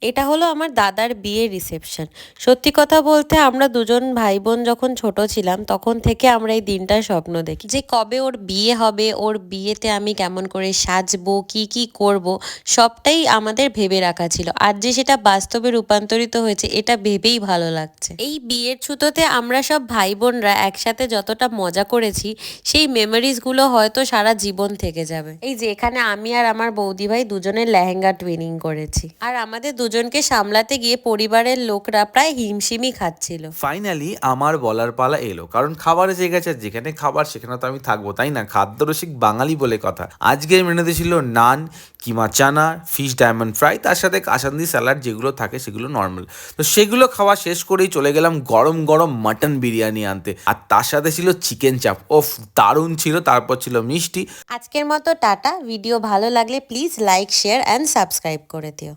এটা হলো আমার দাদার বিয়ের রিসেপশন। সত্যি কথা বলতে আমরা দুজন ভাই বোন যখন ছোট ছিলাম তখন থেকে আমরা এই দিনটার স্বপ্ন দেখি যে কবে ওর বিয়ে হবে, ওর বিয়েতে আমি কেমন করে সাজবো, কি কি করব, সবটাই আমাদের ভেবে রাখা ছিল। আর যে সেটা বাস্তবে রূপান্তরিত হয়েছে এটা ভেবেই ভালো লাগছে। এই বিয়ের ছুতোতে আমরা সব ভাই বোনরা একসাথে যতটা মজা করেছি সেই মেমোরিজগুলো হয়তো সারা জীবন থেকে যাবে। এই যে এখানে আমি আর আমার বৌদি ভাই দুজনের লেহেঙ্গা টুইনিং করেছি, আর আমাদের দুজনকে সামলাতে গিয়ে পরিবারের লোকরা প্রায় হিমশিমই খাচ্ছিল। ফাইনালি আমার বলার পালা এলো, কারণ খাবার এসে গেছে, যেখানে খাবার সেখানে তো আমি থাকবো, তাই না? খাদ্যরসিক বাঙালি বলে কথা। আজকের মেনুতে ছিল নান, কিমা চানা, ফিশ ডায়মন্ড ফ্রাই, তার সাথে কাসান্দি স্যালাড যেগুলো থাকে সেগুলো নর্মাল। তো সেগুলো খাওয়া শেষ করেই চলে গেলাম গরম গরম মাটন বিরিয়ানি আনতে, আর তার সাথে ছিল চিকেন চাপ। ওফ, দারুণ ছিল। তারপর ছিল মিষ্টি। আজকের মতো টাটা। ভিডিও ভালো লাগলে please like, share and subscribe করে দিও।